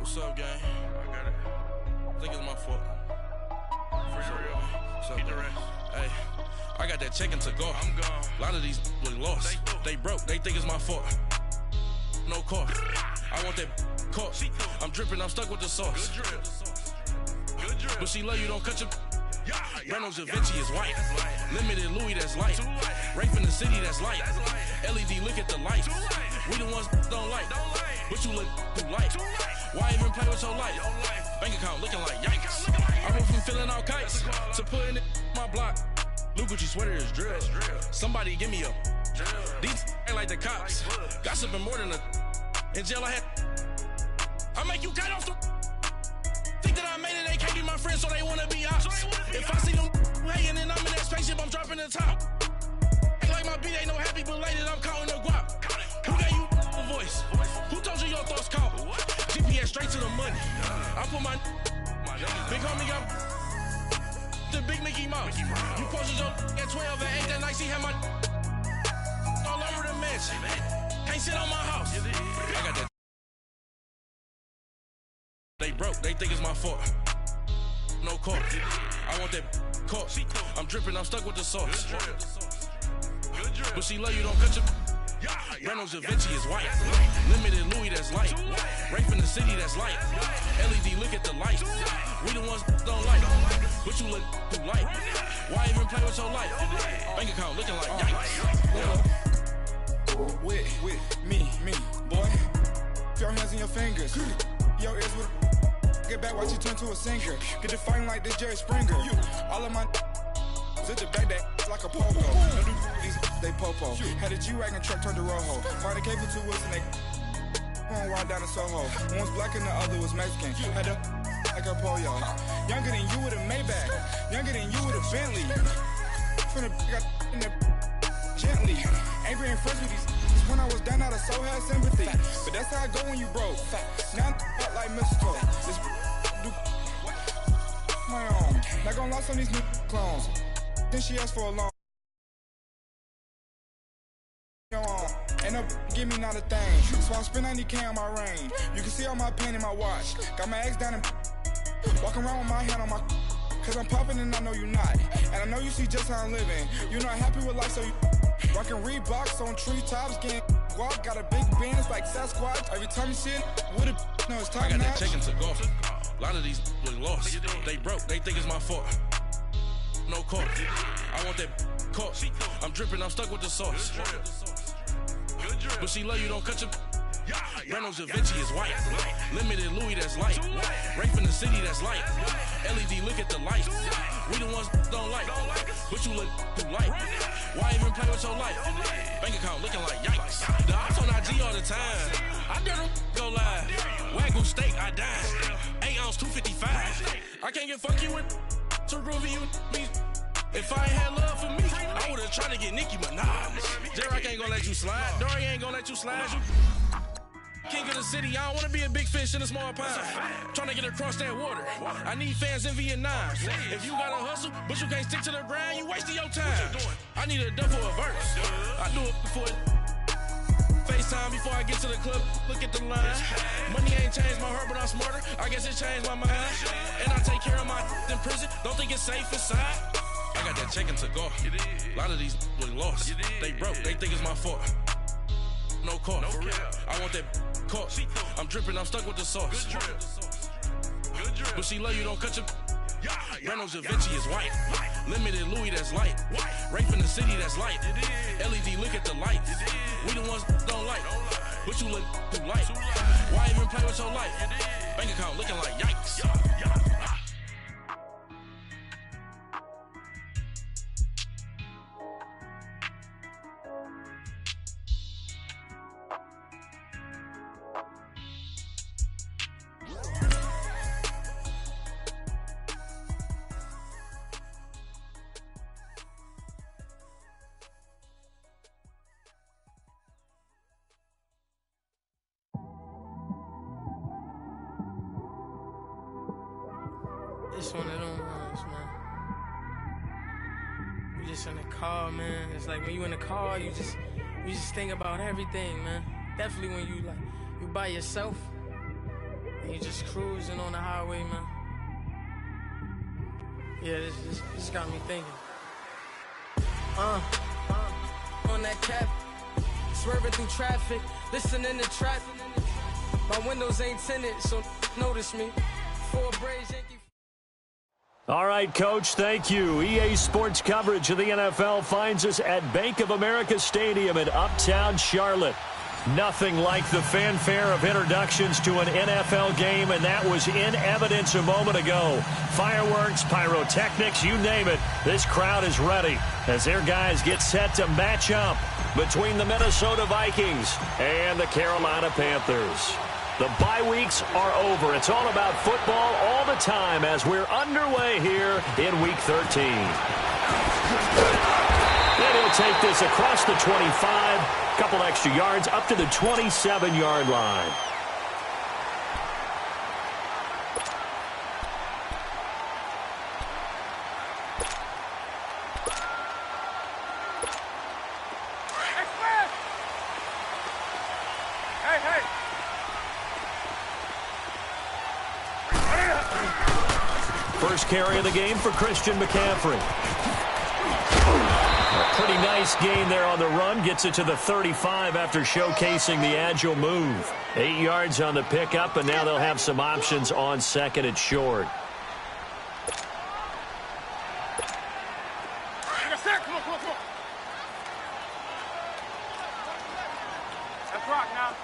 What's up, gang? I got it. I think it's my fault. For real. What's up, keep the rest. Hey, I got that check-in to go. I'm gone. A lot of these look lost. They broke. They think it's my fault. No car. I want that caught. I'm dripping. I'm stuck with the sauce. Good drip. Good drip. But she love you. Don't cut your. Reynolds Da Vinci is white. Limited Louis, that's light. Rape in the city, that's light. LED, look at the lights. We the ones don't like. But you look too light. Why even play with your life? Bank account looking like yikes. I went from filling out kites to putting it in my block. Blue Gucci sweater is drill. Somebody give me a. These ain't like the cops. Gossiping more than a. In jail I had. I make you cut off the. Think that I made it, they can't be my friends, so they wanna be ops. If I see them hating and I'm in that spaceship, I'm dropping the top. Ain't like my beat ain't no happy, but later I'm counting the guap. Who gave you a voice? Who told you your thoughts count? GPS straight to the money. I put my big homie got the big Mickey Mouse. You posted your at 12 and 8 that night, she had my all over the mansion. Can't sit on my house. I got that. They broke, they think it's my fault. No car. I want that caught. I'm dripping, I'm stuck with the sauce. But she love you, don't cut your. Reynolds Da Vinci is white. Limited Louis, that's light. Rape in the city, that's light. LED, look at the lights. We the ones don't like. But you look too light. Why even play with your life? Bank account looking like yikes. With me, boy. Your hands in your fingers. Your ears with. Get back, watch you turn to a singer. Get to fighting like this Jerry Springer. All of my sit the back that like a popo. No do these they popo. Had a G-Wagon truck turned to Rojo. Find a cable to us and they on ride down to Soho. One was black and the other was Mexican. Had a like a pollo. Younger than you with a Maybach. Younger than you with a Bentley. From the got in the gently. Ain't being friends with these when I was down out of so had sympathy. But that's how I go when you broke. Now I'm like mistletoe. This do my own. Not gonna lie on these new clones. Then she asked for a loan. Ain't no give me not a thing. So I spend 90K on my range. You can see all my pain in my watch. Got my ex down and walking around with my hand on my. Cause I'm popping and I know you not. And I know you see just how I'm living. You're not happy with life, so you rockin' Reeboks on treetops, getting guap. Got a big band, it's like Sasquatch. Every time you see it, with a no, it's top I got notch. that check-in to go. A lot of these look lost. They broke, they think it's my fault. No car. I want that caught. I'm dripping, I'm stuck with the sauce. But she love you, don't cut your. Reynolds Da Vinci is white. Limited Louis, that's light. Rape in the city, that's light. LED, look at the lights. We the ones don't like. But you look too light. Why even play with your life? Bank account looking like yikes. The ops on IG all the time. I dare them go live. Wagyu steak, I dine. 8 ounce, 255. I can't get funky with to groovy you me. If I ain't had love for me, I would've tried to get Nicki Minaj. Derek ain't gonna let you slide. Dory ain't gonna let you slide. King of the city, I don't wanna be a big fish in a small pond. Trying to get across that water. I need fans in Vietnam. If you gotta hustle, but you can't stick to the grind, you wasting your time. I need a dub for a verse. I do it for FaceTime before I get to the club. Look at the line. Money ain't changed my heart, but I'm smarter. I guess it changed my mind. And I take care of my in prison. Don't think it's safe inside. I got that check-in to go. A lot of these look lost. They broke, they think it's my fault. No car. I want that caught. I'm dripping, I'm stuck with the sauce. But she love you, don't cut your. Reynolds Da Vinci is white. Limited Louis, that's light. Rape in the city, that's light. LED, look at the lights. We the ones don't like. But you look too light. Why even play with your life? Bank account looking like yikes. It's one of them ones, man. You just in the car, man. It's like when you in the car, you just think about everything, man. Definitely when you by yourself, You just cruising on the highway, man. Yeah, this got me thinking. On that cap, swerving through traffic, listening to trap. My windows ain't tinted, so notice me. 4 braids, Yankee. All right, Coach, thank you. EA Sports coverage of the NFL finds us at Bank of America Stadium in Uptown Charlotte. Nothing like the fanfare of introductions to an NFL game, and that was in evidence a moment ago. Fireworks, pyrotechnics, you name it. This crowd is ready as their guys get set to match up between the Minnesota Vikings and the Carolina Panthers. The bye weeks are over. It's all about football all the time as we're underway here in Week 13. And he'll take this across the 25, couple extra yards up to the 27-yard line. First carry of the game for Christian McCaffrey. A pretty nice gain there on the run. Gets it to the 35 after showcasing the agile move. 8 yards on the pickup, and now they'll have some options on second and short. Come on. Let's rock now.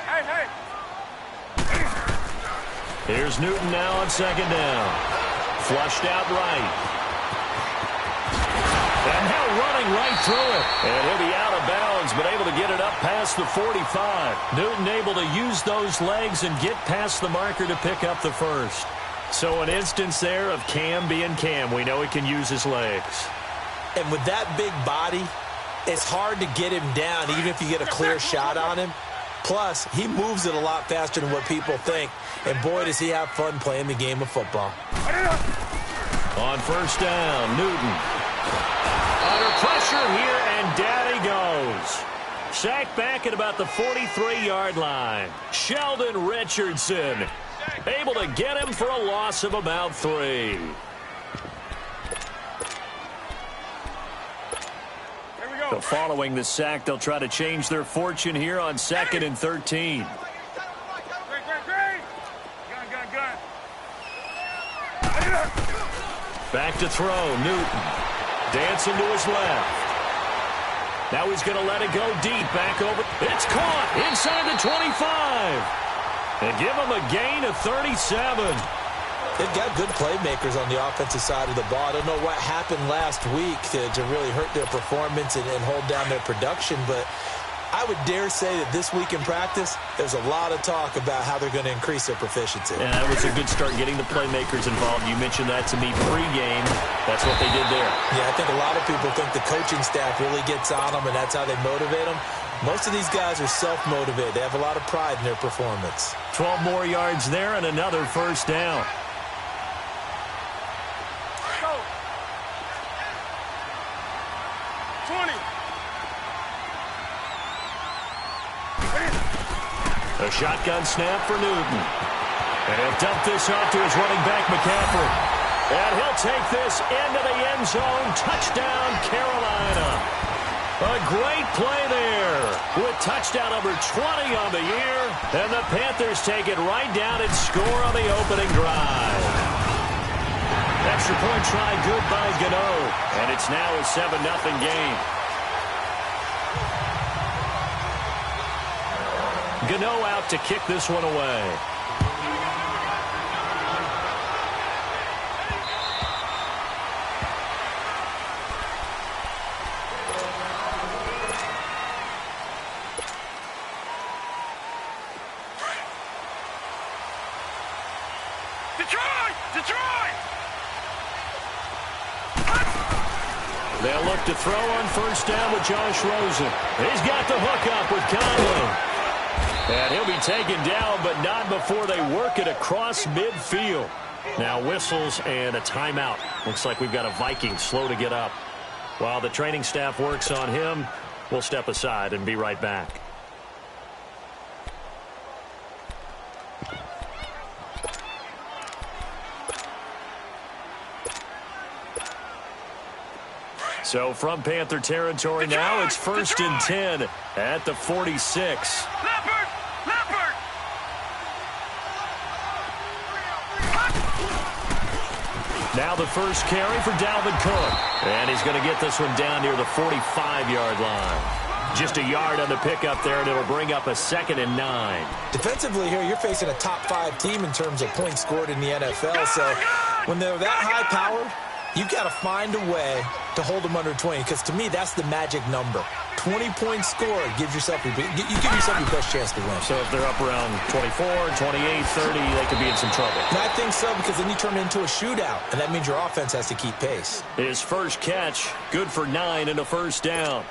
Hey. Here's Newton now on second down. Flushed out right. And now running right through it. And he'll be out of bounds, but able to get it up past the 45. Newton able to use those legs and get past the marker to pick up the first. So an instance there of Cam being Cam. We know he can use his legs. And with that big body, it's hard to get him down, even if you get a clear shot on him. Plus, he moves it a lot faster than what people think. And boy, does he have fun playing the game of football. On first down, Newton. Under pressure here, and down he goes. Sacked back at about the 43-yard line. Sheldon Richardson able to get him for a loss of about 3. So following the sack, they'll try to change their fortune here on 2nd and 13. Back to throw, Newton. Dancing to his left. Now he's going to let it go deep, back over. It's caught inside the 25. And give him a gain of 37. They've got good playmakers on the offensive side of the ball. I don't know what happened last week to really hurt their performance and hold down their production, but I would dare say that this week in practice, there's a lot of talk about how they're going to increase their proficiency. And that was a good start getting the playmakers involved. You mentioned that to me pregame. That's what they did there. Yeah, I think a lot of people think the coaching staff really gets on them, and that's how they motivate them. Most of these guys are self-motivated. They have a lot of pride in their performance. 12 more yards there and another first down. A shotgun snap for Newton. And he'll dump this off to his running back, McCaffrey. And he'll take this into the end zone. Touchdown, Carolina. A great play there with touchdown number 20 on the year. And the Panthers take it right down and score on the opening drive. Extra point try good by Gano. And it's now a 7-0 game. Gano out to kick this one away. They'll look to throw on first down with Josh Rosen. He's got the hook up with Conley. And he'll be taken down, but not before they work it across midfield. Now whistles and a timeout. Looks like we've got a Viking slow to get up. While the training staff works on him, we'll step aside and be right back. So from Panther territory now, it's 1st and 10 at the 46. Now the first carry for Dalvin Cook. And he's going to get this one down near the 45-yard line. Just a yard on the pickup there, and it'll bring up a 2nd and 9. Defensively here, you're facing a top-5 team in terms of points scored in the NFL. So when they're that high-powered, you've got to find a way to hold them under 20, because to me, that's the magic number. 20 points scored gives yourself you give yourself your best chance to win. So if they're up around 24, 28, 30, they could be in some trouble. And I think so, because then you turn it into a shootout, and that means your offense has to keep pace. His first catch, good for 9 and a first down.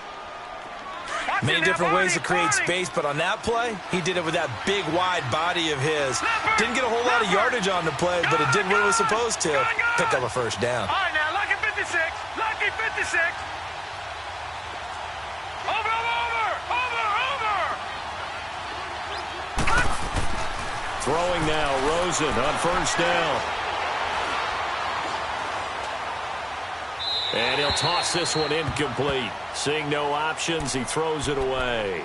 Many different ways to create space, but on that play, he did it with that big, wide body of his. Didn't get a whole lot of yardage on the play, but it did what it was supposed to. Pick up a first down. All right, now, lucky 56. Lucky 56. Over. Throwing now, Rosen on first down. And he'll toss this one incomplete. Seeing no options, he throws it away.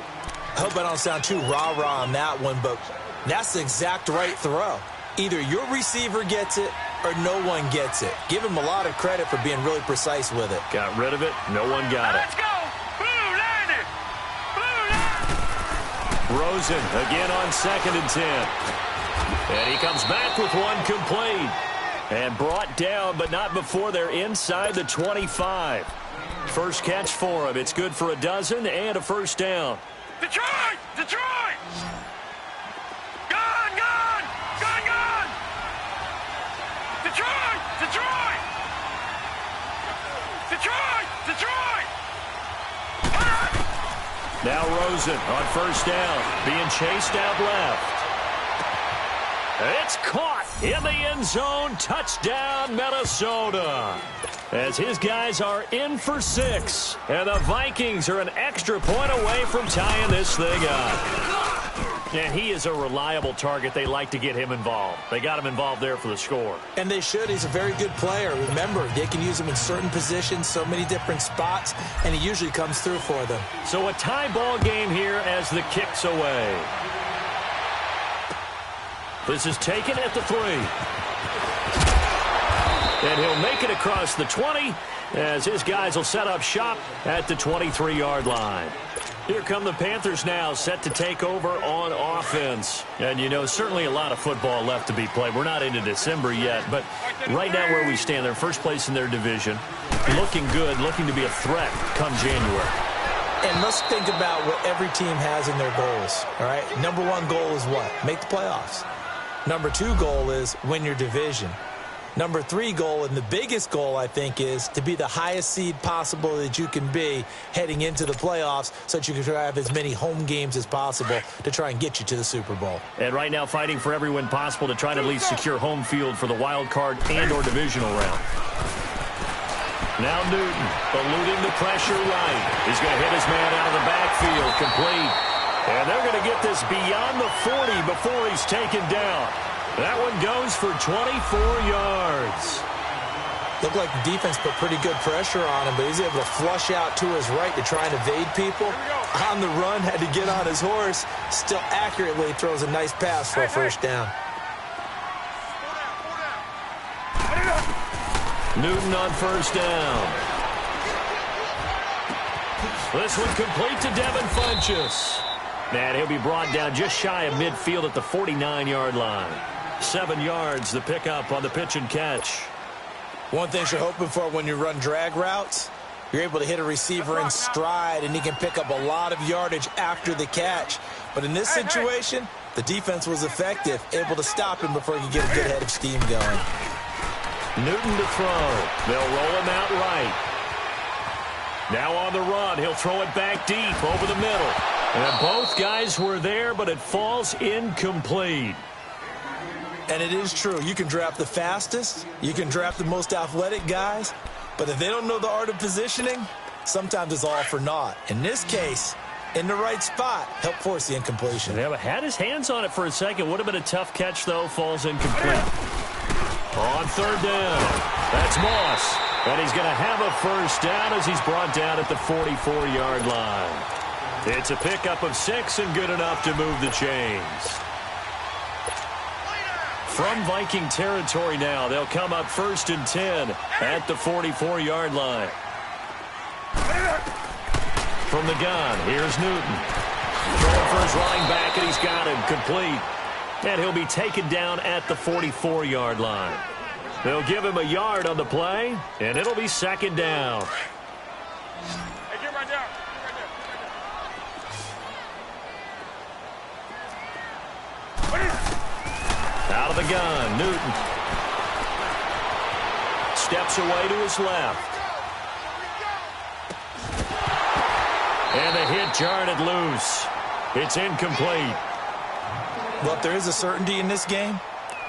I hope I don't sound too rah-rah on that one, but that's the exact right throw. Either your receiver gets it or no one gets it. Give him a lot of credit for being really precise with it. Got rid of it. No one got it. Let's go. Blue landed. Blue landed. Rosen again on 2nd and 10. And he comes back with one complete. And brought down, but not before they're inside the 25. First catch for him. It's good for a dozen and a first down. Detroit! Detroit! Gone! Gone! Gone! Gone! Detroit! Detroit! Detroit! Detroit! Now Rosen on first down, being chased out left. It's caught in the end zone. Touchdown, Minnesota. As his guys are in for 6. And the Vikings are an extra point away from tying this thing up. And he is a reliable target. They like to get him involved. They got him involved there for the score. And they should. He's a very good player. Remember, they can use him in certain positions, so many different spots, and he usually comes through for them. So a tie ball game here as the kick's away. This is taken at the 3. And he'll make it across the 20 as his guys will set up shop at the 23-yard line. Here come the Panthers now, set to take over on offense. And, you know, certainly a lot of football left to be played. We're not into December yet, but right now where we stand, they're first place in their division. Looking good, looking to be a threat come January. And let's think about what every team has in their goals, all right? Number 1 goal is what? Make the playoffs. Number 2 goal is win your division. Number 3 goal, and the biggest goal, I think, is to be the highest seed possible that you can be heading into the playoffs so that you can have as many home games as possible to try and get you to the Super Bowl. And right now fighting for every win possible to try to at least secure home field for the wild card and or divisional round. Now Newton, eluding the pressure right. He's going to hit his man out of the backfield, complete. And they're going to get this beyond the 40 before he's taken down. That one goes for 24 yards. Looked like the defense put pretty good pressure on him, but he's able to flush out to his right to try and evade people. On the run, had to get on his horse. Still accurately throws a nice pass for a first down. Newton on first down. This one complete to Devin Funchess. And he'll be brought down just shy of midfield at the 49-yard line. 7 yards, the pickup on the pitch and catch. One thing you're hoping for when you run drag routes, you're able to hit a receiver in stride, and he can pick up a lot of yardage after the catch. But in this situation, the defense was effective, able to stop him before he could get a good head of steam going. Newton to throw. They'll roll him out right. Now on the run, he'll throw it back deep over the middle. And both guys were there, but it falls incomplete. And it is true. You can draft the fastest. You can draft the most athletic guys. But if they don't know the art of positioning, sometimes it's all for naught. In this case, in the right spot, help force the incompletion. Yeah, but had his hands on it for a second. Would have been a tough catch, though. Falls incomplete. On third down, that's Moss. And he's going to have a first down as he's brought down at the 44-yard line. It's a pickup of 6 and good enough to move the chains. From Viking territory now, they'll come up 1st and 10 at the 44-yard line. From the gun, here's Newton. Throwing for his running back, and he's got him complete. And he'll be taken down at the 44-yard line. They'll give him a yard on the play, and it'll be 2nd down. Hey, get right down. Out of the gun, Newton. Steps away to his left. And the hit jarred it loose. It's incomplete. Well, if there is a certainty in this game,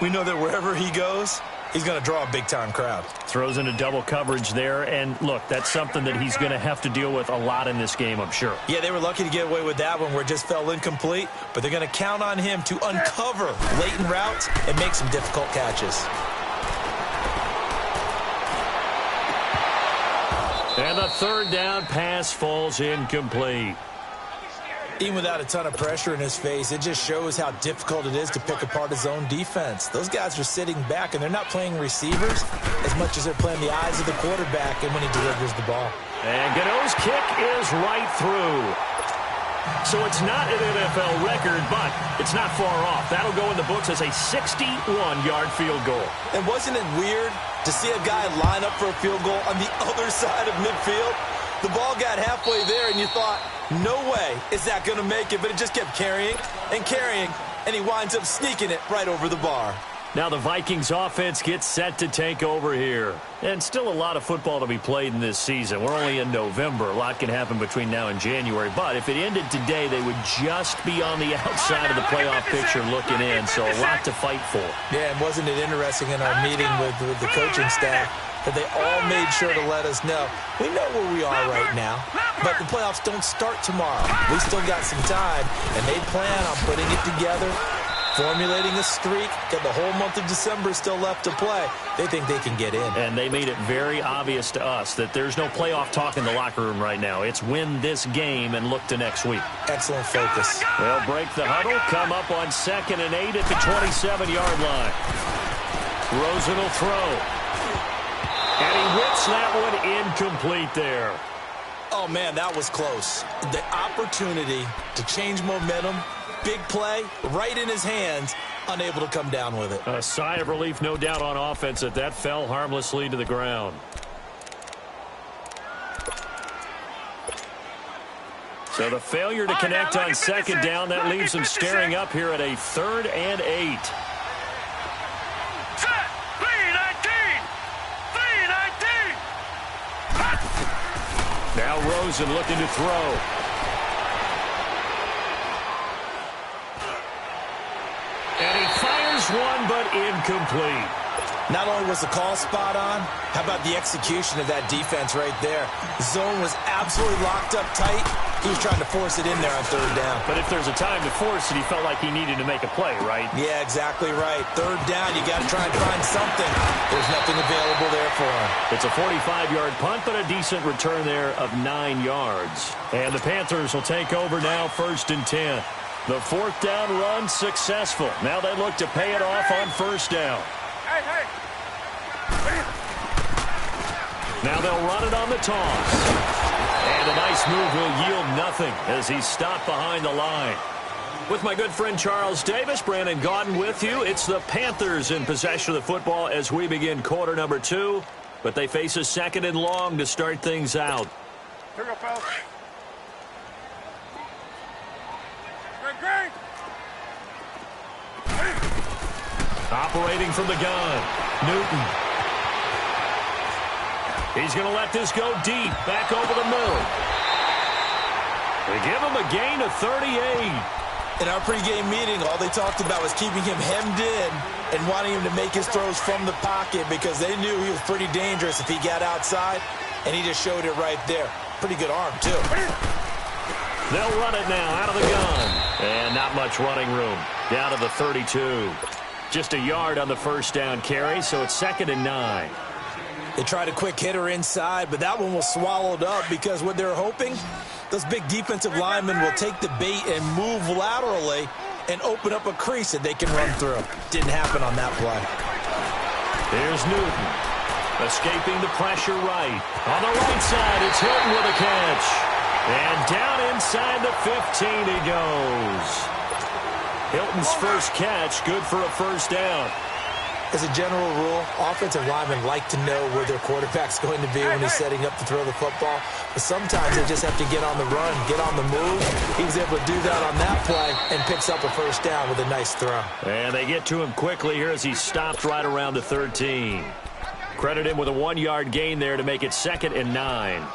we know that wherever he goes, he's going to draw a big-time crowd. Throws into double coverage there, and look, that's something that he's going to have to deal with a lot in this game, I'm sure. Yeah, they were lucky to get away with that one where it just fell incomplete, but they're going to count on him to uncover latent routes and make some difficult catches. And the 3rd down pass falls incomplete. Even without a ton of pressure in his face, it just shows how difficult it is to pick apart his own defense. Those guys are sitting back, and they're not playing receivers as much as they're playing the eyes of the quarterback and when he delivers the ball. And Gano's kick is right through. So it's not an NFL record, but it's not far off. That'll go in the books as a 61-yard field goal. And wasn't it weird to see a guy line up for a field goal on the other side of midfield? The ball got halfway there, and you thought, no way is that going to make it, but it just kept carrying, and he winds up sneaking it right over the bar. Now the Vikings offense gets set to take over here. And still a lot of football to be played in this season. We're only in November. A lot can happen between now and January. But if it ended today, they would just be on the outside of the playoff picture looking in. So a lot to fight for. Yeah, and wasn't it interesting in our meeting with the coaching staff that they all made sure to let us know, we know where we are right now, but the playoffs don't start tomorrow. We still got some time, and they plan on putting it together, formulating a streak, got the whole month of December still left to play. They think they can get in. And they made it very obvious to us that there's no playoff talk in the locker room right now. It's win this game and look to next week. Excellent focus. They'll break the huddle, come up on 2nd and 8 at the 27-yard line. Rosen will throw. And he whips that one incomplete there. Oh, man, that was close. The opportunity to change momentum, big play, right in his hands, unable to come down with it. A sigh of relief, no doubt, on offense that fell harmlessly to the ground. So the failure to connect on 2nd down, that leaves them staring up here at a 3rd and 8. Now Rosen looking to throw. And he fires one, but incomplete. Not only was the call spot on, how about the execution of that defense right there? The zone was absolutely locked up tight. He was trying to force it in there on 3rd down. But if there's a time to force it, he felt like he needed to make a play, right? Yeah, exactly right. 3rd down, you got to try and find something. There's nothing available there for him. It's a 45-yard punt, but a decent return there of 9 yards. And the Panthers will take over now, 1st and 10. The 4th down run successful. Now they look to pay it off on 1st down. Hey. Now they'll run it on the toss. And a nice move will yield nothing as he's stopped behind the line. With my good friend Charles Davis, Brandon Gaudin with you. It's the Panthers in possession of the football as we begin quarter number 2. But they face a 2nd and long to start things out. Here we go, fellas. Great. Operating from the gun, Newton. He's going to let this go deep, back over the middle. They give him a gain of 38. In our pregame meeting, all they talked about was keeping him hemmed in and wanting him to make his throws from the pocket because they knew he was pretty dangerous if he got outside, and he just showed it right there. Pretty good arm, too. They'll run it now out of the gun. And not much running room. Down to the 32. Just a yard on the first down carry, so it's 2nd and 9. They tried a quick hitter inside, but that one was swallowed up because what they're hoping, those big defensive linemen will take the bait and move laterally and open up a crease that they can run through. Didn't happen on that play. Here's Newton. Escaping the pressure right. On the right side, it's Hilton with a catch. And down inside the 15 he goes. Hilton's first catch, good for a first down. As a general rule, offensive linemen like to know where their quarterback's going to be when he's setting up to throw the football. But sometimes they just have to get on the run, get on the move. He was able to do that on that play and picks up a first down with a nice throw. And they get to him quickly here as he stopped right around the 13. Credit him with a 1-yard gain there to make it 2nd and 9.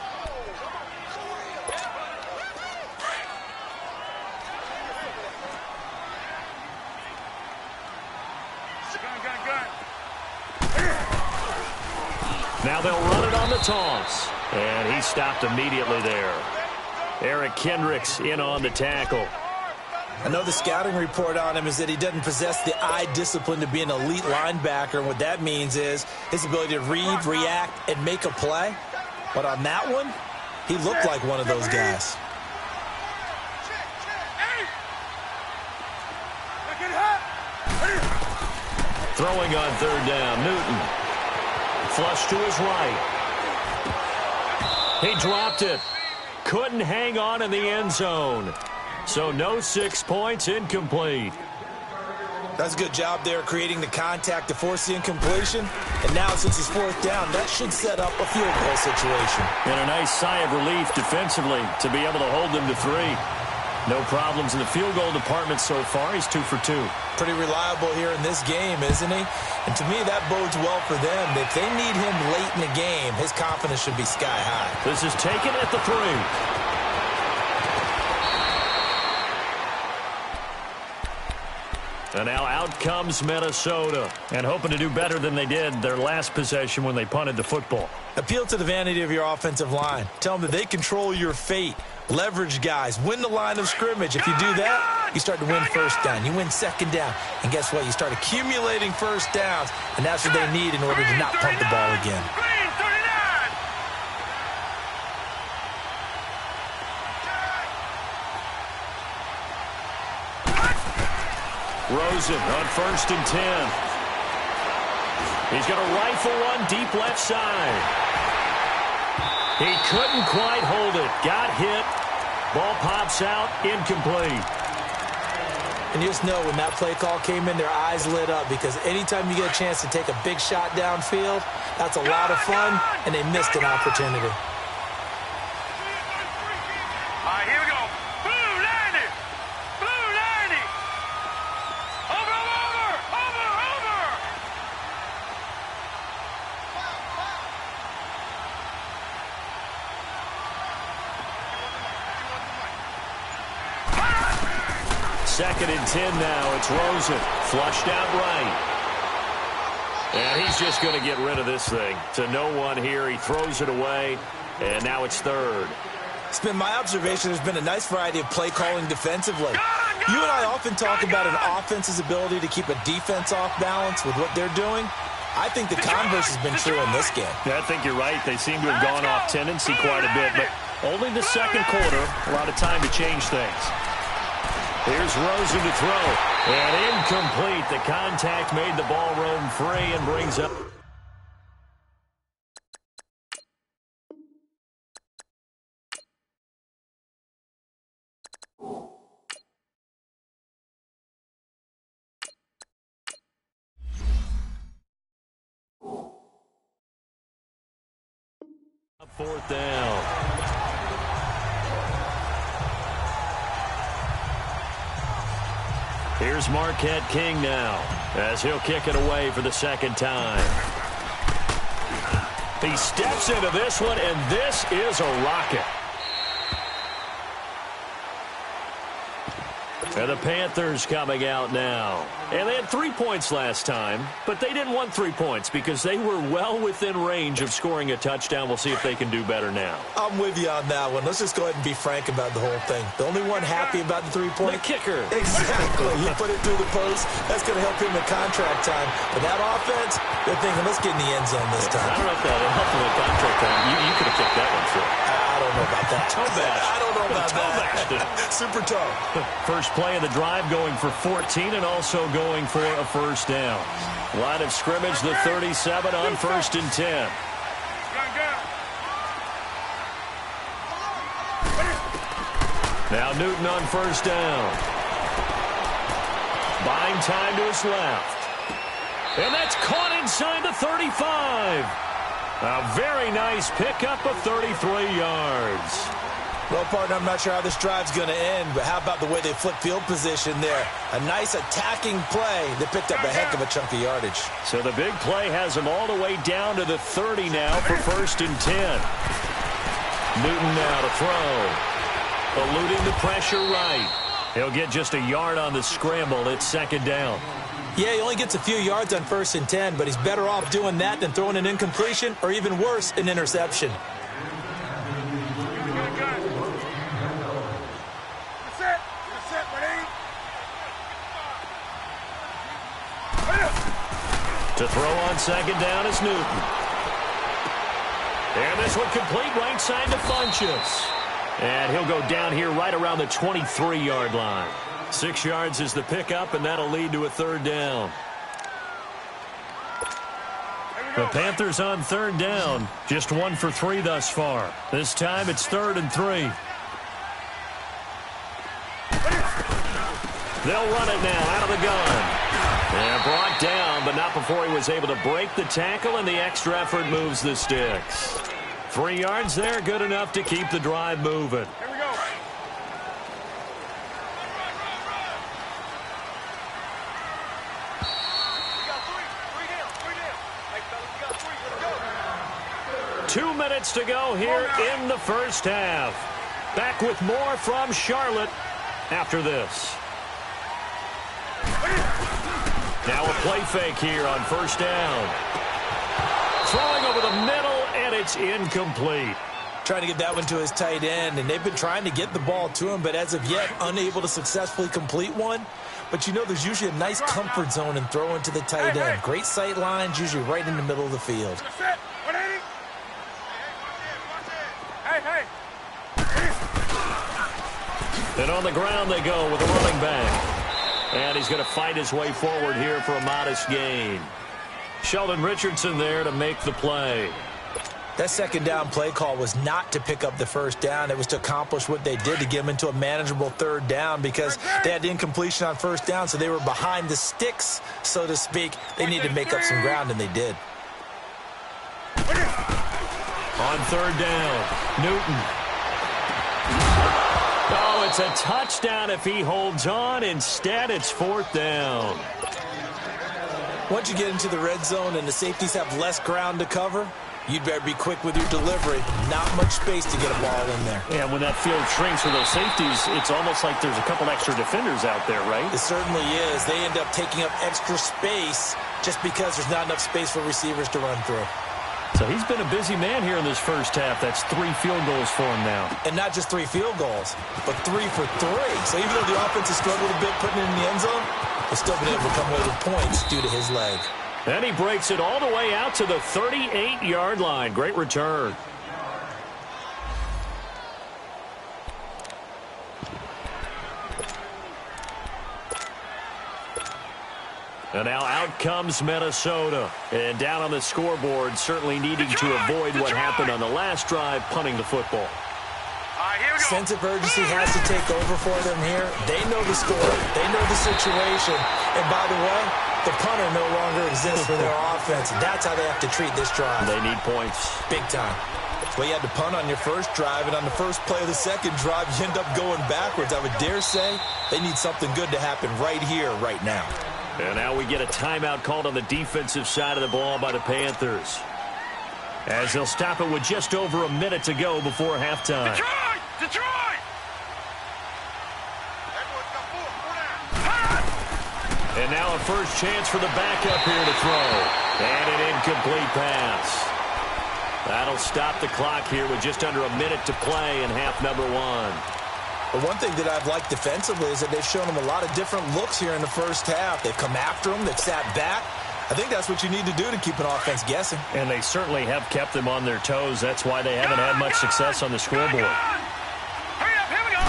Now they'll run it on the toss. And he stopped immediately there. Eric Kendricks in on the tackle. I know the scouting report on him is that he doesn't possess the eye discipline to be an elite linebacker. And what that means is his ability to read, react, and make a play. But on that one, he looked like one of those guys. Throwing on 3rd down, Newton. Flush to his right. He dropped it. Couldn't hang on in the end zone. So no 6 points, incomplete. That's a good job there creating the contact to force the incompletion. And now since it's 4th down, that should set up a field goal situation. And a nice sigh of relief defensively to be able to hold them to 3. No problems in the field goal department so far. He's 2 for 2. Pretty reliable here in this game, isn't he? And to me, that bodes well for them. If they need him late in the game, his confidence should be sky high. This is taken at the 3. And now out comes Minnesota. And hoping to do better than they did their last possession when they punted the football. Appeal to the vanity of your offensive line. Tell them that they control your fate. Leverage guys. Win the line of scrimmage. If you do that, you start to win first down. You win 2nd down. And guess what? You start accumulating first downs. And that's what they need in order to not punt the ball again. Rosen on 1st and 10. He's going to rifle one deep left side. He couldn't quite hold it. Got hit. Ball pops out. Incomplete. And you just know when that play call came in, their eyes lit up because anytime you get a chance to take a big shot downfield, that's a lot of fun, and they missed an opportunity. All right, here we go. Blue 90. Blue 90. Over. Second and 10 now. It's Rosen. Flushed out right. And he's just going to get rid of this thing. To no one here. He throws it away. And now it's 3rd. It's been my observation there's been a nice variety of play calling defensively. You and I often talk about an offense's ability to keep a defense off balance with what they're doing. I think the converse has been true in this game. Yeah, I think you're right. They seem to have gone off tendency quite a bit, but only the 2nd quarter. A lot of time to change things. Here's Rosen to throw. And incomplete. The contact made the ball roam free and brings up. Fourth down. Here's Marquette King now as he'll kick it away for the 2nd time. He steps into this one, and this is a rocket. And the Panthers coming out now. And they had 3 points last time, but they didn't want 3 points because they were well within range of scoring a touchdown. We'll see if they can do better now. I'm with you on that one. Let's just go ahead and be frank about the whole thing. The only one happy about the 3-point. The kicker. Exactly. You put it through the post. That's going to help him in contract time. But that offense, they're thinking, let's get in the end zone this time. I don't know if that helped him in contract time. You could have kicked that one through. I don't know about that. Toe bash. I don't know about that. Super toe. First play of the drive going for 14 and also going for a first down. Line of scrimmage, the 37 on 1st and 10. Now Newton on first down. Buying time to his left. And that's caught inside the 35. A very nice pickup of 33 yards. Well, partner, I'm not sure how this drive's going to end, but how about the way they flip field position there? A nice attacking play. They picked up a heck of a chunk of yardage. So the big play has them all the way down to the 30 now for 1st and 10. Newton now to throw. Eluding the pressure right. He'll get just a yard on the scramble. It's 2nd down. Yeah, he only gets a few yards on 1st and 10, but he's better off doing that than throwing an incompletion or even worse, an interception. To throw on 2nd down is Newton. And this one complete right side to Funchess. And he'll go down here right around the 23-yard line. 6 yards is the pickup, and that'll lead to a 3rd down. The Panthers on 3rd down. Just 1 for 3 thus far. This time it's 3rd and 3. They'll run it now out of the gun. And brought down, but not before he was able to break the tackle, and the extra effort moves the sticks. 3 yards there, good enough to keep the drive moving. Here we go. 2 minutes to go here in the first half. Back with more from Charlotte after this. Now a play fake here on 1st down. Throwing over the middle, and it's incomplete. Trying to get that one to his tight end, and they've been trying to get the ball to him, but as of yet, unable to successfully complete one. But you know, there's usually a nice comfort zone in throwing to the tight end. Great sight lines, usually right in the middle of the field. And on the ground they go with a running back. And he's going to fight his way forward here for a modest gain. Sheldon Richardson there to make the play. That 2nd down play call was not to pick up the 1st down. It was to accomplish what they did to get them into a manageable 3rd down because they had incompletion on 1st down, so they were behind the sticks, so to speak. They needed to make up some ground, and they did. On 3rd down, Newton. Oh, it's a touchdown if he holds on. Instead, it's 4th down. Once you get into the red zone and the safeties have less ground to cover, you'd better be quick with your delivery. Not much space to get a ball in there. Yeah, when that field shrinks with those safeties, it's almost like there's a couple extra defenders out there, right? It certainly is. They end up taking up extra space just because there's not enough space for receivers to run through. So he's been a busy man here in this first half. That's 3 field goals for him now. And not just 3 field goals, but 3 for 3. So even though the offense has struggled a bit putting it in the end zone, they've still been able to come away with points due to his leg. And he breaks it all the way out to the 38-yard line. Great return. And now out comes Minnesota. And down on the scoreboard, certainly needing to avoid what happened on the last drive, punting the football. Sense of urgency has to take over for them here. They know the score. They know the situation. And by the way, the punter no longer exists for their offense. That's how they have to treat this drive. They need points. Big time. Well, you had to punt on your first drive, and on the first play of the second drive, you end up going backwards. I would dare say they need something good to happen right here, right now. And now we get a timeout called on the defensive side of the ball by the Panthers, as they'll stop it with just over a minute to go before halftime. Detroit! And now a first chance for the backup here to throw. And an incomplete pass. That'll stop the clock here with just under a minute to play in half number one. But one thing that I've liked defensively is that they've shown them a lot of different looks here in the first half. They've come after them. They've sat back. I think that's what you need to do to keep an offense guessing. And they certainly have kept them on their toes. That's why they haven't had much success on the scoreboard. Hurry up, here we go.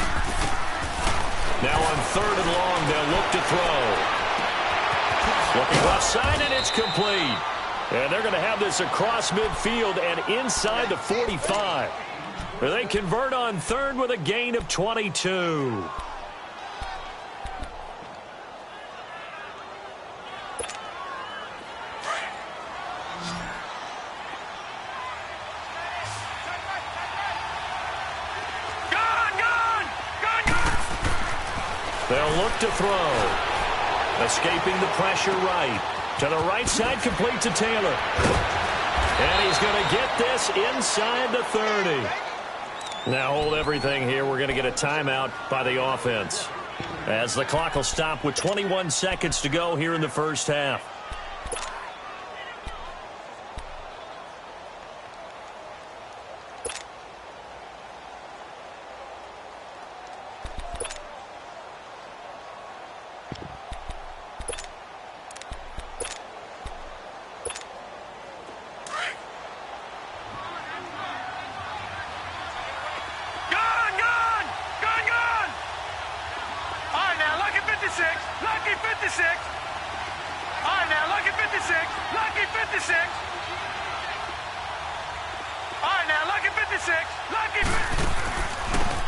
Now on 3rd and long, they'll look to throw. Looking left side, and it's complete. And they're going to have this across midfield and inside the 45. They convert on 3rd with a gain of 22. They'll look to throw. Escaping the pressure right. To the right side, complete to Taylor. And he's going to get this inside the 30. Now hold everything here. We're going to get a timeout by the offense, as the clock will stop with 21 seconds to go here in the first half.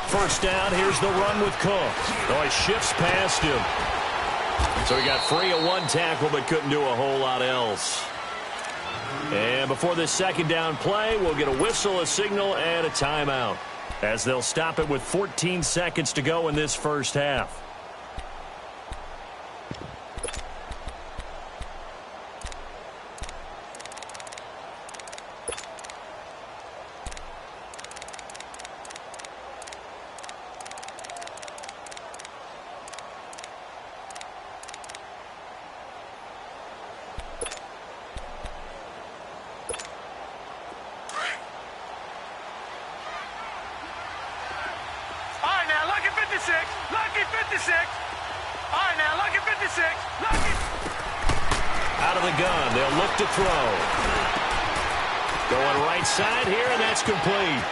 First down, here's the run with Cook. Oh, he shifts past him. So he got free of one tackle but couldn't do a whole lot else. And before this second down play, we'll get a whistle, a signal, and a timeout, as they'll stop it with 14 seconds to go in this first half. Lucky 56. All right, now, lucky 56. Lucky. Out of the gun, they'll look to throw. Going right side here, and that's complete.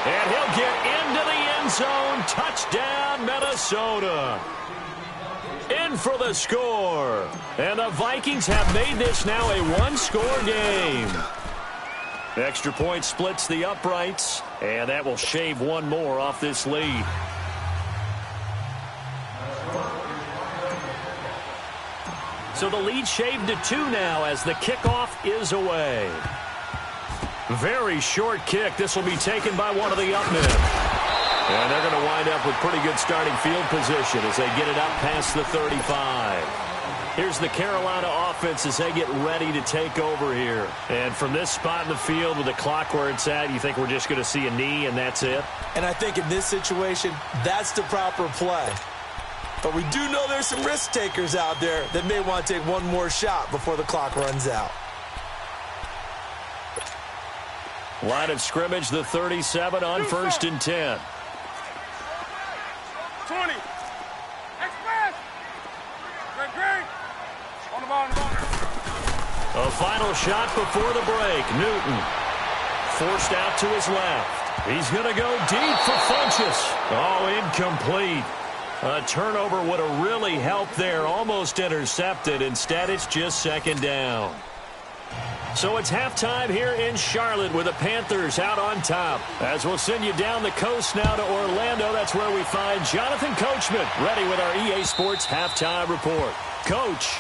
And he'll get into the end zone. Touchdown, Minnesota. In for the score. And the Vikings have made this now a one-score game. Extra point splits the uprights, and that will shave one more off this lead. So the lead shaved to 2 now as the kickoff is away. Very short kick. This will be taken by one of the up men. And they're going to wind up with pretty good starting field position as they get it up past the 35. Here's the Carolina offense as they get ready to take over here. And from this spot in the field with the clock where it's at, you think we're just going to see a knee and that's it? And I think in this situation, that's the proper play. But we do know there's some risk takers out there that may want to take one more shot before the clock runs out. Line of scrimmage, the 37 on 1st and 10. 20. Express. Great. On the ball. A final shot before the break. Newton forced out to his left. He's going to go deep for Funchess. Oh, incomplete. A turnover would have really helped there. Almost intercepted. Instead, it's just second down. So it's halftime here in Charlotte with the Panthers out on top. As we'll send you down the coast now to Orlando, that's where we find Jonathan Coachman ready with our EA Sports halftime report. Coach,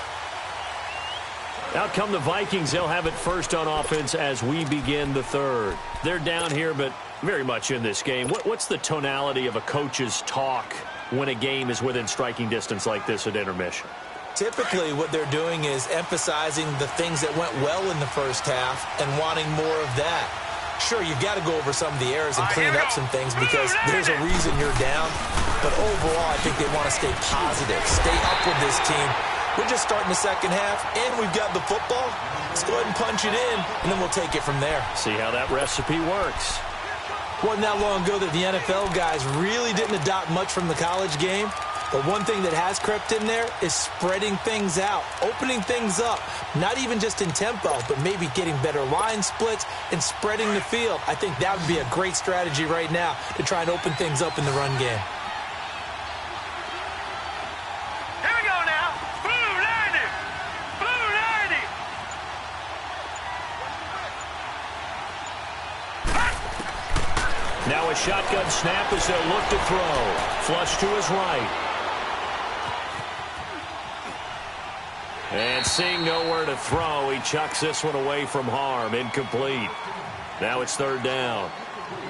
out come the Vikings. They'll have it first on offense as we begin the third. They're down here, but very much in this game. What's the tonality of a coach's talk when a game is within striking distance like this at intermission? Typically, what they're doing is emphasizing the things that went well in the first half and wanting more of that. Sure, you've got to go over some of the errors and clean up some things because there's a reason you're down. But overall, I think they want to stay positive, stay up with this team. We're just starting the second half, and we've got the football. Let's go ahead and punch it in, and then we'll take it from there. See how that recipe works. Wasn't that long ago that the NFL guys really didn't adopt much from the college game. But one thing that has crept in there is spreading things out, opening things up, not even just in tempo, but maybe getting better line splits and spreading the field. I think that would be a great strategy right now to try and open things up in the run game. Here we go now. Blue 90. Blue 90. Now a shotgun snap as they'll look to throw. Flush to his right. And seeing nowhere to throw, he chucks this one away from harm. Incomplete. Now it's third down.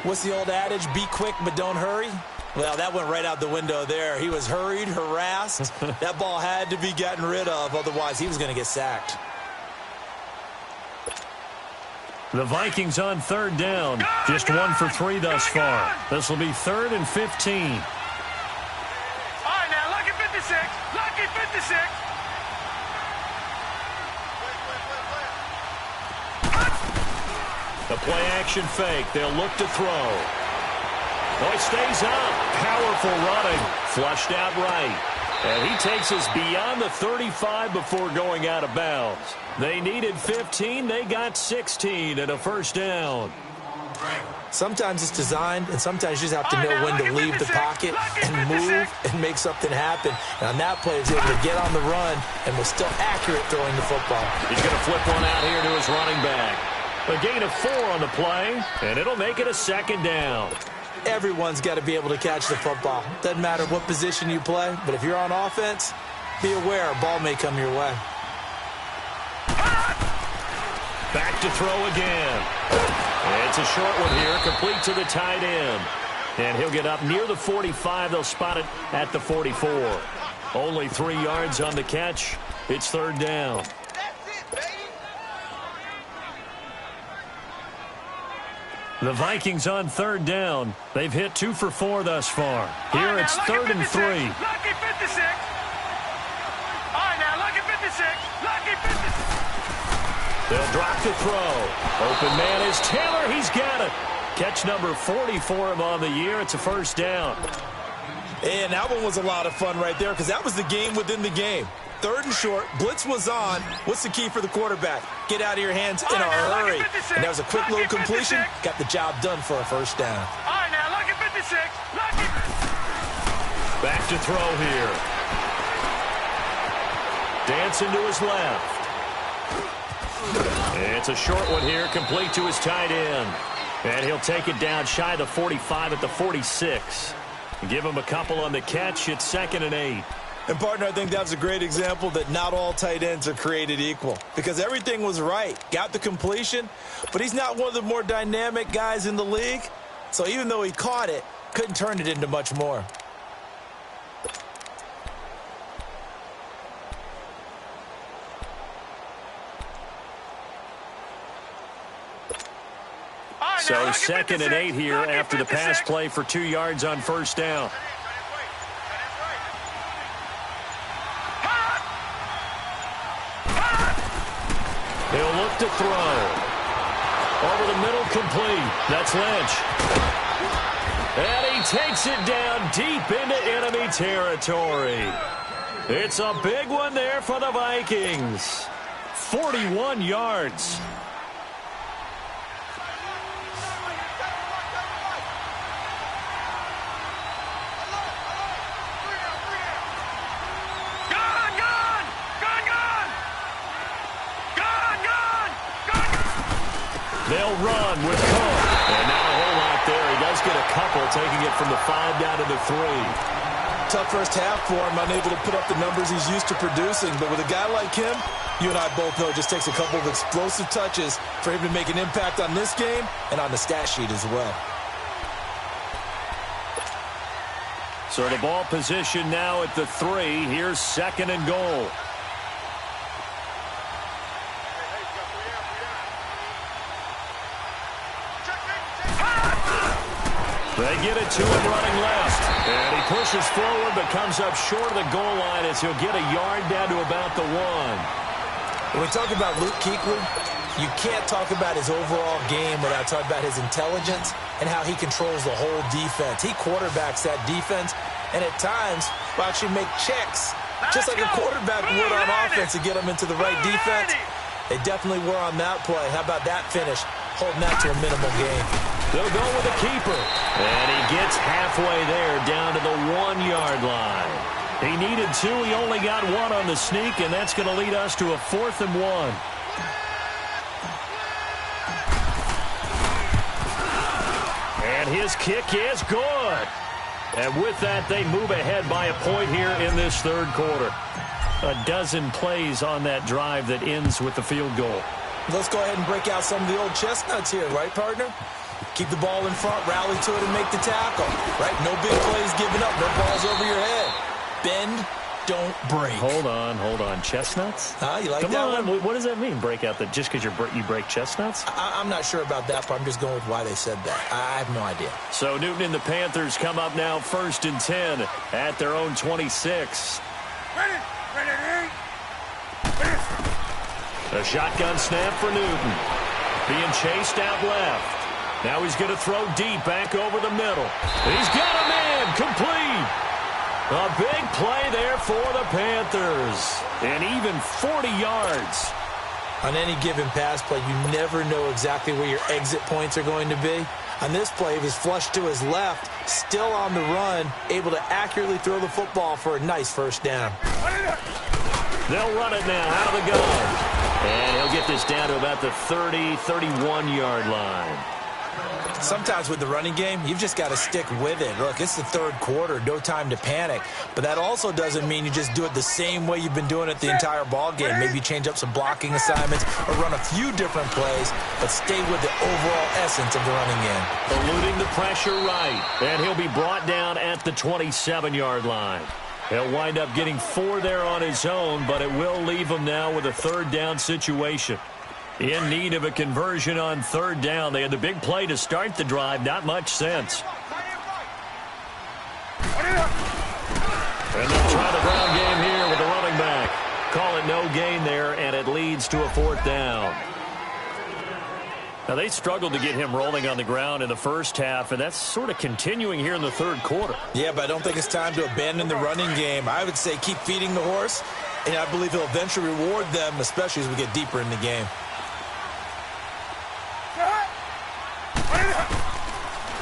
What's the old adage? Be quick, but don't hurry? Well, that went right out the window there. He was hurried, harassed. That ball had to be gotten rid of. Otherwise, he was going to get sacked. The Vikings on third down. Just 1 for 3 thus far. This will be 3rd and 15. All right, now, lucky 56. Lucky 56. The play-action fake. They'll look to throw. Oh, he stays up. Powerful running. Flushed out right. And he takes us beyond the 35 before going out of bounds. They needed 15. They got 16 and a first down. Sometimes it's designed, and sometimes you just have to know when to leave the pocket and move and make something happen. And on that play, he was able to get on the run and was still accurate throwing the football. He's going to flip one out here to his running back. A gain of 4 on the play, and it'll make it a second down. Everyone's got to be able to catch the football. Doesn't matter what position you play, but if you're on offense, be aware a ball may come your way. Back to throw again. It's a short one here, complete to the tight end. And he'll get up near the 45. They'll spot it at the 44. Only 3 yards on the catch. It's third down. The Vikings on third down. They've hit 2 for 4 thus far. Here it's 3rd and 3. Lucky 56. All right, now, lucky 56. Lucky 56. They'll drop the throw. Open man is Taylor. He's got it. Catch number 40 for him on the year. It's a first down. And that one was a lot of fun right there because that was the game within the game. 3rd and short. Blitz was on. What's the key for the quarterback? Get out of your hands in a hurry. And that was a quick little completion. Got the job done for a first down. All right, now, lucky 56. Lucky. Back to throw here. Dancing to his left. It's a short one here, complete to his tight end. And he'll take it down shy of the 45 at the 46. Give him a couple on the catch. It's 2nd and 8. And, partner, I think that was a great example that not all tight ends are created equal because everything was right. Got the completion, but he's not one of the more dynamic guys in the league. So even though he caught it, couldn't turn it into much more. So 2nd and 8 here after the pass play for 2 yards on first down. He'll look to throw. Over the middle, complete. That's Lynch. And he takes it down deep into enemy territory. It's a big one there for the Vikings. 41 yards. They'll run with Cook. And not a whole lot there. He does get a couple, taking it from the 5 down to the 3. Tough first half for him, unable to put up the numbers he's used to producing. But with a guy like him, you and I both know it just takes a couple of explosive touches for him to make an impact on this game and on the stat sheet as well. So the ball position now at the 3. Here's 2nd and goal. They get it to him running left. And he pushes forward but comes up short of the goal line as he'll get a yard down to about the 1. When we talk about Luke Kuechly, you can't talk about his overall game without talking about his intelligence and how he controls the whole defense. He quarterbacks that defense and at times will actually make checks, just like a quarterback would on offense to get them into the right defense. They definitely were on that play. How about that finish? Holding that to a minimal gain. They'll go with the keeper. And he gets halfway there down to the 1-yard line. He needed 2. He only got 1 on the sneak, and that's going to lead us to a 4th and 1. And his kick is good. And with that, they move ahead by a point here in this third quarter. A dozen plays on that drive that ends with the field goal. Let's go ahead and break out some of the old chestnuts here, right, partner? Keep the ball in front, rally to it, and make the tackle, right? No big plays given up, no balls over your head. Bend, don't break. Hold on. Chestnuts? You like Come that on. one? What does that mean, break out? That just because you break chestnuts? I'm not sure about that part. I'm just going with why they said that. I have no idea. So Newton and the Panthers come up now 1st and 10 at their own 26. A shotgun snap for Newton. Being chased out left. Now he's going to throw deep back over the middle. He's got a man complete. A big play there for the Panthers. And even 40 yards. On any given pass play, you never know exactly where your exit points are going to be. On this play, he was flushed to his left, still on the run, able to accurately throw the football for a nice first down. They'll run it now out of the gun. And he'll get this down to about the 30, 31-yard line. Sometimes with the running game, you've just got to stick with it. Look, it's the third quarter, no time to panic. But that also doesn't mean you just do it the same way you've been doing it the entire ball game. Maybe change up some blocking assignments or run a few different plays, but stay with the overall essence of the running game. Eluding the pressure right, and he'll be brought down at the 27-yard line. He'll wind up getting 4 there on his own, but it will leave him now with a third down situation. In need of a conversion on third down. They had the big play to start the drive. Not much sense. And they'll try the ground game here with the running back. Call it no gain there, and it leads to a 4th down. Now, they struggled to get him rolling on the ground in the first half, and that's sort of continuing here in the third quarter. Yeah, but I don't think it's time to abandon the running game. I would say keep feeding the horse, and I believe he'll eventually reward them, especially as we get deeper in the game.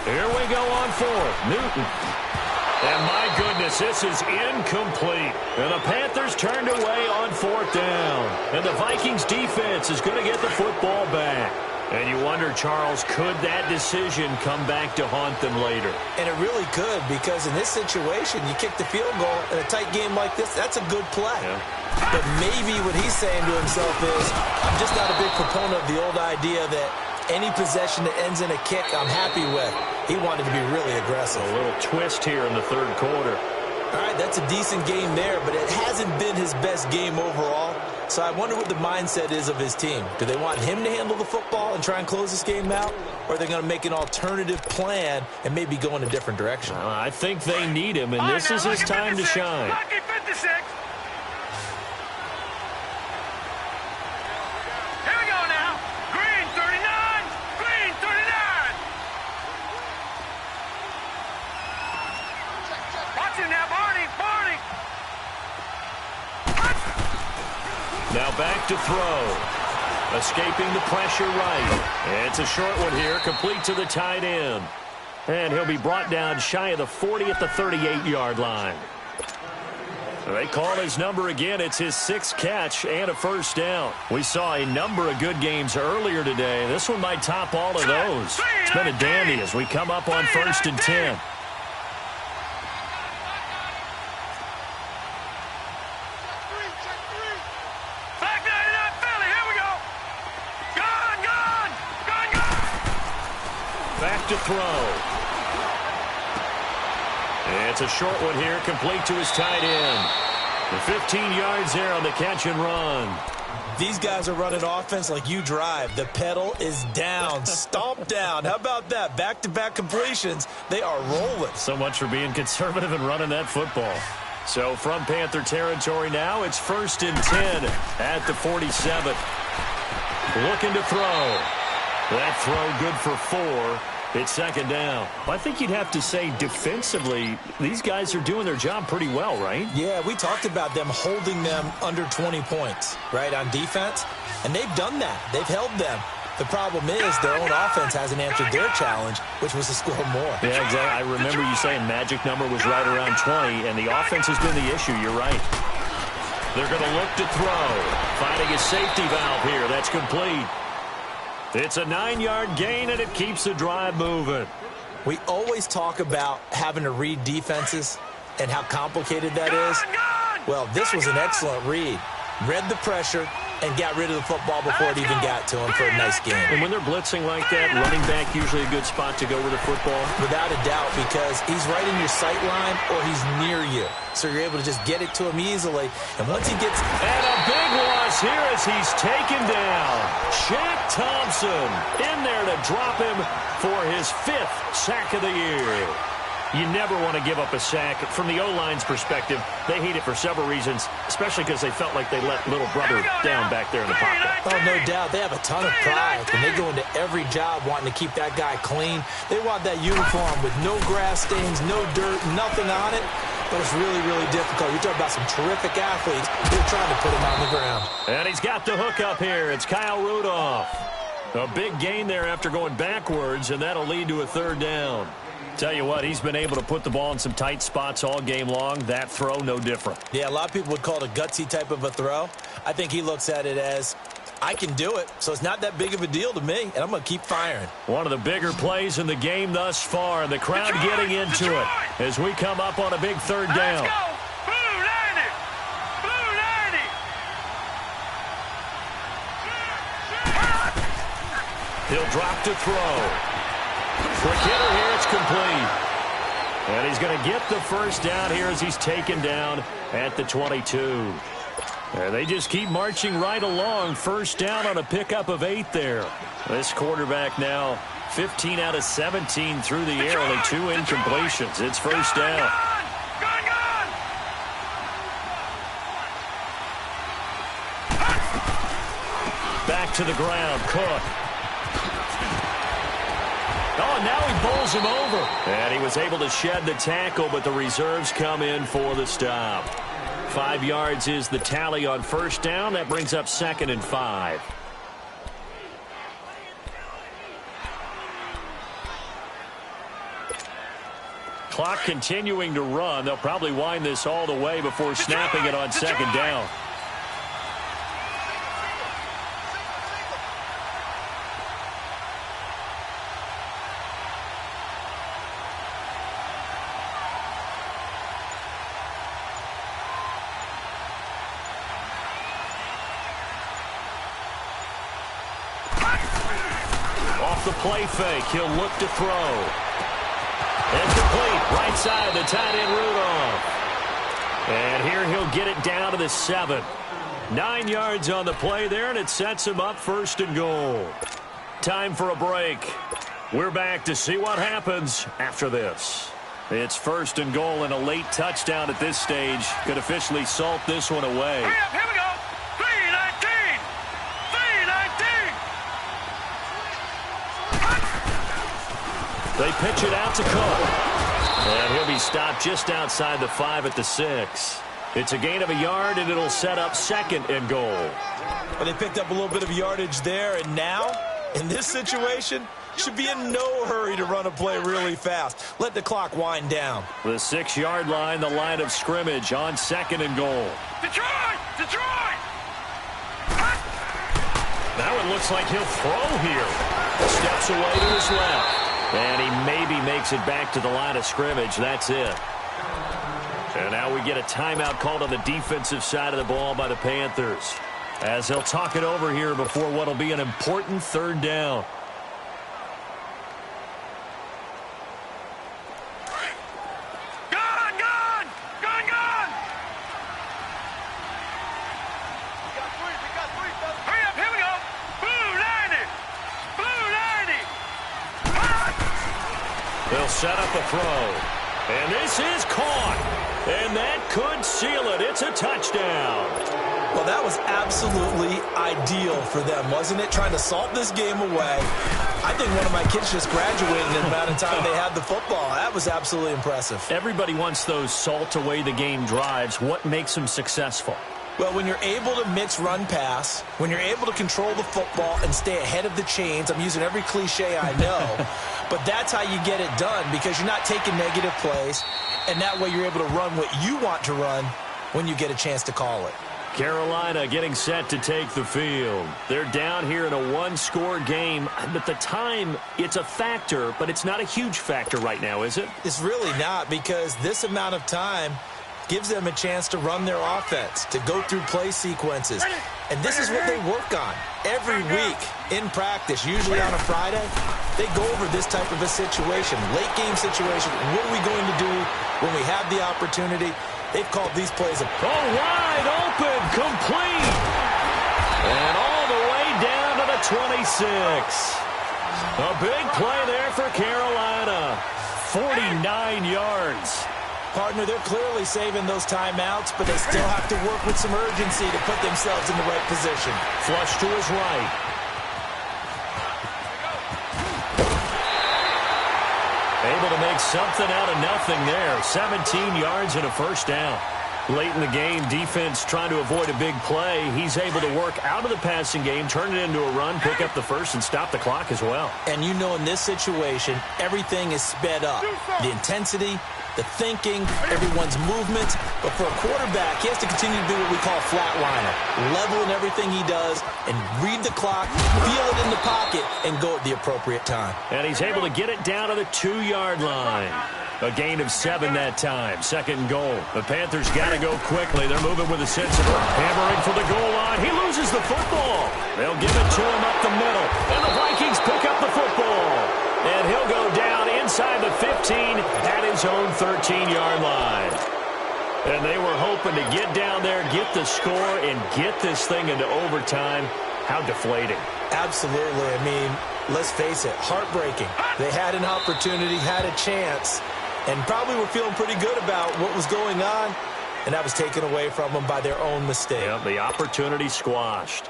Here we go on 4th. Newton. And my goodness, this is incomplete. And the Panthers turned away on 4th down. And the Vikings defense is going to get the football back. And you wonder, Charles, could that decision come back to haunt them later? And it really could, because in this situation, you kick the field goal in a tight game like this, that's a good play. Yeah. But maybe what he's saying to himself is, I'm just not a big proponent of the old idea that any possession that ends in a kick, I'm happy with. He wanted to be really aggressive. A little twist here in the third quarter. All right, that's a decent game there, but it hasn't been his best game overall. So I wonder what the mindset is of his team. Do they want him to handle the football and try and close this game out? Or are they going to make an alternative plan and maybe go in a different direction? I think they need him, and this is his time to shine. Lucky 56. Here we go now. Green 39. Green 39. Watch him now, Barney. Barney. Now back to throw. Escaping the pressure right. It's a short one here, complete to the tight end. And he'll be brought down shy of the 40 at the 38-yard line. They call his number again. It's his 6th catch and a first down. We saw a number of good games earlier today. This one might top all of those. It's been a dandy as we come up on 1st and 10. Back to throw. It's a short one here, complete to his tight end. The 15 yards there on the catch and run. These guys are running offense like you drive. The pedal is down, stomped down. How about that? Back-to-back completions. They are rolling. So much for being conservative and running that football. So from Panther territory now, it's 1st and 10 at the 47. Looking to throw. That throw good for 4. It's 2nd down. I think you'd have to say defensively, these guys are doing their job pretty well, right? Yeah, we talked about them holding them under 20 points, right, on defense. And they've done that. They've held them. The problem is their own offense hasn't answered their challenge, which was to score more. Yeah, exactly. I remember you saying magic number was right around 20, and the offense has been the issue. You're right. They're going to look to throw. Finding a safety valve here. That's complete. It's a 9-yard gain, and it keeps the drive moving. We always talk about having to read defenses and how complicated that is. Well, this was an excellent read. Read the pressure and got rid of the football before it even got to him for a nice game. And when they're blitzing like that, running back usually a good spot to go with the football? Without a doubt, because he's right in your sight line or he's near you. So you're able to just get it to him easily. And once he gets... And a big loss here as he's taken down. Shaq Thompson in there to drop him for his 5th sack of the year. You never want to give up a sack. From the O-line's perspective, they hate it for several reasons, especially because they felt like they let little brother down back there in the pocket. Oh, no doubt. They have a ton of pride, and they go into every job wanting to keep that guy clean. They want that uniform with no grass stains, no dirt, nothing on it. But it's really, really difficult. You're talking about some terrific athletes. They're trying to put him on the ground. And he's got the hook up here. It's Kyle Rudolph. A big gain there after going backwards, and that'll lead to a 3rd down. Tell you what, he's been able to put the ball in some tight spots all game long. That throw, no different. Yeah, a lot of people would call it a gutsy type of a throw. I think he looks at it as, I can do it, so it's not that big of a deal to me, and I'm going to keep firing. One of the bigger plays in the game thus far, and the crowd getting into it as we come up on a big 3rd down. Let's go! Blue 90! Blue 90! He'll drop to throw. Quick hitter here, it's complete. And he's going to get the 1st down here as he's taken down at the 22. And they just keep marching right along. 1st down on a pickup of 8 there. This quarterback now 15 out of 17 through the air, only 2 incompletions. It's 1st down. Back to the ground, Cook. Oh, now he bowls him over. And he was able to shed the tackle, but the reserves come in for the stop. 5 yards is the tally on 1st down. That brings up 2nd and 5. Clock continuing to run. They'll probably wind this all the way before snapping it on 2nd down. The play fake. He'll look to throw. Incomplete. Right side, the tight end Rudolph. And here he'll get it down to the 7. 9 yards on the play there, and it sets him up 1st and goal. Time for a break. We're back to see what happens after this. It's 1st and goal, and a late touchdown at this stage could officially salt this one away. Hurry up, here we go. 3-19. 3-19. They pitch it out to Cook. And he'll be stopped just outside the 5 at the 6. It's a gain of a yard, and it'll set up 2nd and goal. Well, they picked up a little bit of yardage there, and now, in this situation, should be in no hurry to run a play really fast. Let the clock wind down. The 6-yard line, the line of scrimmage on 2nd and goal. Detroit! Detroit! Now it looks like he'll throw here. Steps away to his left. And he maybe makes it back to the line of scrimmage. That's it. And now we get a timeout called on the defensive side of the ball by the Panthers, as they'll talk it over here before what will be an important 3rd down. Gone! Gone! Gone! Gone! We got 3, fellas. He'll set up a throw. And this is caught. And that could seal it. It's a touchdown. Well, that was absolutely ideal for them, wasn't it? Trying to salt this game away. I think one of my kids just graduated in the amount of time they had the football. That was absolutely impressive. Everybody wants those salt-away-the-game drives. What makes them successful? Well, when you're able to mix run-pass, when you're able to control the football and stay ahead of the chains, I'm using every cliche I know, but that's how you get it done because you're not taking negative plays, and that way you're able to run what you want to run when you get a chance to call it. Carolina getting set to take the field. They're down here in a one-score game. At the time, it's a factor, but it's not a huge factor right now, is it? It's really not because this amount of time gives them a chance to run their offense, to go through play sequences. And this is what they work on every week in practice, usually on a Friday. They go over this type of a situation, late-game situation. What are we going to do when we have the opportunity? They've called these plays wide open, complete. And all the way down to the 26. A big play there for Carolina. 49 yards. Partner, they're clearly saving those timeouts, but they still have to work with some urgency to put themselves in the right position. Flush to his right. Able to make something out of nothing there. 17 yards and a first down. Late in the game, defense trying to avoid a big play. He's able to work out of the passing game, turn it into a run, pick up the first, and stop the clock as well. And you know in this situation, everything is sped up. The intensity, the thinking, everyone's movement. But for a quarterback, he has to continue to do what we call flatliner. Level in everything he does and read the clock, feel it in the pocket, and go at the appropriate time. And he's able to get it down to the 2-yard line. A gain of 7 that time. Second and goal. The Panthers got to go quickly. They're moving with a sense of hammering for the goal line. He loses the football. They'll give it to him up the middle. And the Vikings pick up the football. And he'll go down inside the 15 at his own 13-yard line. And they were hoping to get down there, get the score, and get this thing into overtime. How deflating. Absolutely. I mean, let's face it, heartbreaking. They had an opportunity, had a chance, and probably were feeling pretty good about what was going on, and that was taken away from them by their own mistake. Yeah, the opportunity squashed.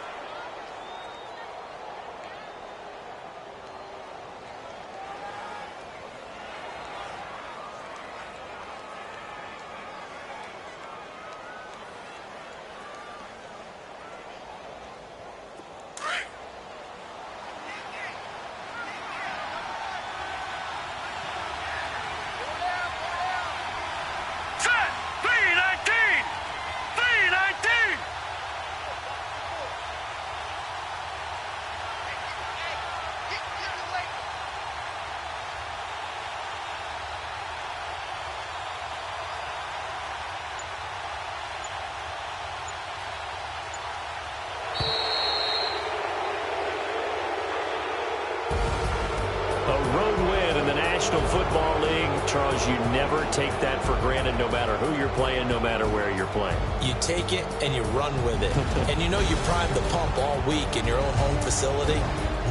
Football League, Charles, you never take that for granted no matter who you're playing, no matter where you're playing. You take it and you run with it. And you know you primed the pump all week in your own home facility.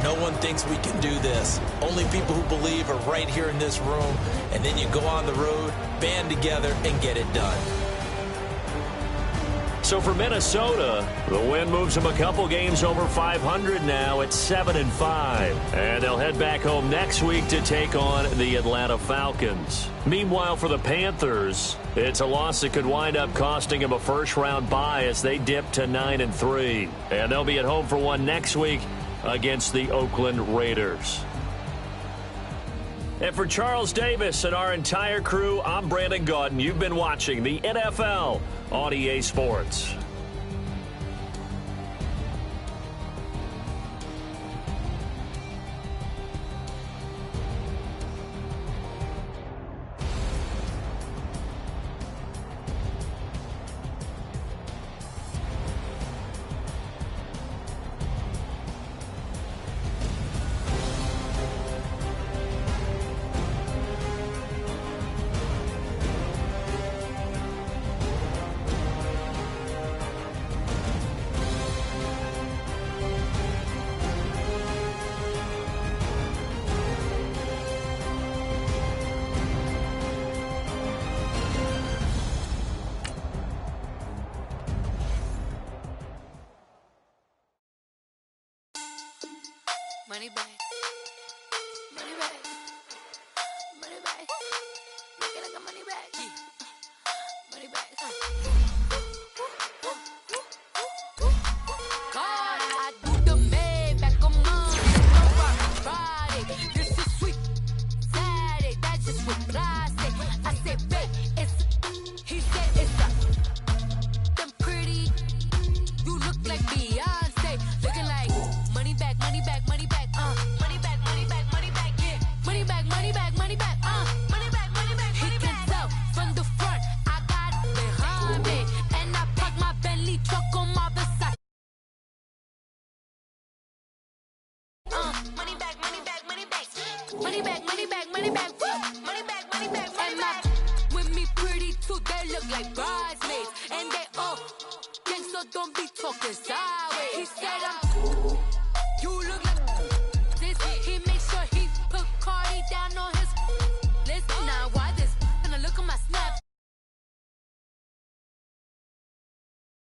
No one thinks we can do this. Only people who believe are right here in this room. And then you go on the road, band together, and get it done. So for Minnesota, the win moves them a couple games over 500 now at 7-5. And they'll head back home next week to take on the Atlanta Falcons. Meanwhile, for the Panthers, it's a loss that could wind up costing them a first-round bye as they dip to 9-3. And they'll be at home for one next week against the Oakland Raiders. And for Charles Davis and our entire crew, I'm Brandon Gaudin. You've been watching the NFL on EA Sports. Money bag. Money bag. Money bag. Make it like a money bag. Money bag. God, I do the Maybach, come on. Friday, this is sweet. Saturday, that's just with plastic. I said, babe, he said it's them pretty. You look like Beyonce, looking like money back, money back, money back, money back, money back, money back, yeah, money back, money back, money back, money back, money back. He can tell from the front, I got it behind me, and I park my Bentley truck on my Versace. Money back, money back, money back, money back, money back, money back, money back, money back, money back. With me pretty too, they look like bridesmaids, and they all gang, so don't be talking sideways. He said I'm